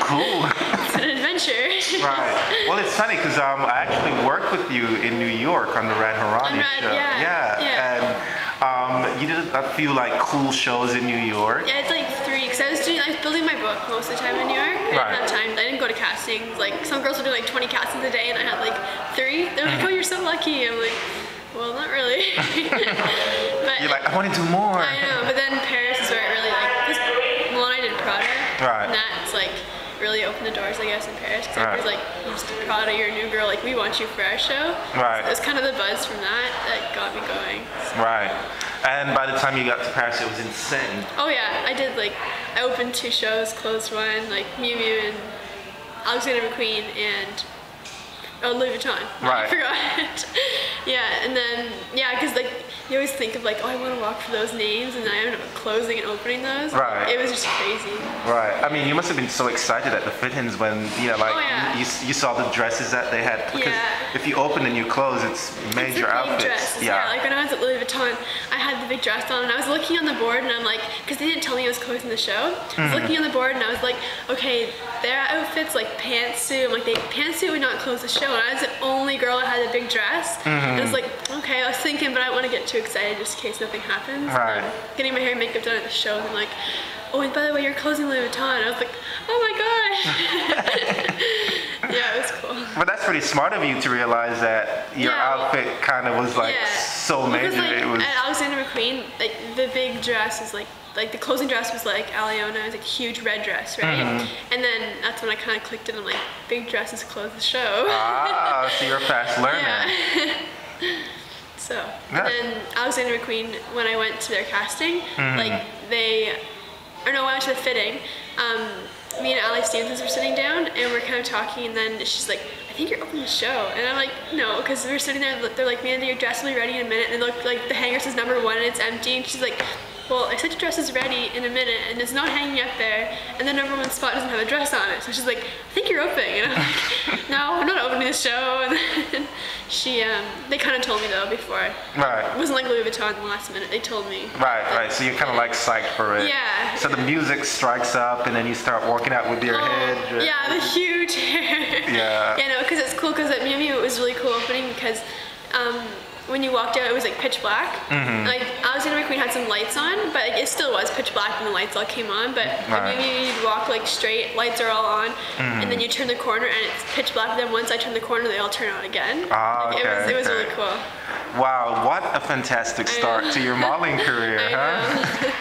Cool. It's an adventure. Right. Well, it's funny because I actually worked with you in New York on the Red Harani show. Yeah. And you did a few like cool shows in New York. Yeah, it's like 3. Because I was building my book most of the time in New York. I didn't have time. I didn't go to castings. Like some girls would do like 20 castings a day, and I had like 3. They're like, "Oh, you're so lucky." I'm like, "Well, not really." But You're like, I want to do more. I know, but then Paris is where it really like, because Milan I did Prada. Right. And that's like really opened the doors, I guess, in Paris. Because everyone's like, "You just did Prada, you're a new girl. Like, we want you for our show." Right. So it was kind of the buzz from that got me going. So. Right. And by the time you got to Paris, it was insane. Oh yeah, I opened 2 shows, closed one, like Miu Miu and Alexander McQueen and Louis Vuitton. Right. I forgot. Yeah, and then, because like, you always think of like, oh, I want to walk for those names, and then I ended up closing and opening those. Right. It was just crazy. Right. I mean, you must have been so excited at the fit-ins when, you saw the dresses that they had. Because if you open and you close, it's major outfits. Dress. Yeah, like when I was at Louis Vuitton, I had the big dress on, and I was looking on the board, and I'm like, because they didn't tell me I was closing the show. I was looking on the board, and I was like, okay, their outfits, like pantsuit, I'm like, pantsuit would not close the show, and I was the only girl that had a big dress. And I was like, okay, I was thinking, but I don't want to get too excited just in case nothing happens. Right. Getting my hair and makeup done at the show, and I'm like, oh, and by the way, you're closing Louis Vuitton. I was like, oh my gosh. Yeah, it was cool. But that's pretty smart of you to realize that your outfit kind of was like so major. Because, like, it was at Alexander McQueen, like the big dress is like the closing dress was like Aliona, it was like a huge red dress, right? And then that's when I kind of clicked it. I'm like, big dresses close the show. Ah, so you're a fast learner. Yeah. So, and then Alexander McQueen, when I went to their casting, like when I went to the fitting, me and Ally Stevens were sitting down and we're kind of talking, and then she's like, I think you're opening the show. And I'm like, no, because we're sitting there, they're like, Mandy, your dress will be ready in a minute. And look, like the hanger says number 1 and it's empty. And she's like, well, I said your dress is ready in a minute and it's not hanging up there, and the number 1 spot doesn't have a dress on it. So she's like, I think you're opening. And I'm like, no, I'm not opening the show. And then they kind of told me though before. Right. It wasn't like Louis Vuitton in the last minute. They told me. Right. So you're kind of like psyched for it. Yeah. So the music strikes up and then you start working out with your head. Yeah, the huge hair. Yeah. Yeah, no, because it's cool, because at Miu Miu it was really cool opening because when you walked out, it was like pitch black. Like Alexander McQueen had some lights on, but it still was pitch black when the lights all came on. But maybe you'd walk like straight, lights are all on, and then you turn the corner and it's pitch black. But then once I turn the corner, they all turn on again. It was really cool. Wow, what a fantastic start to your modeling career, huh?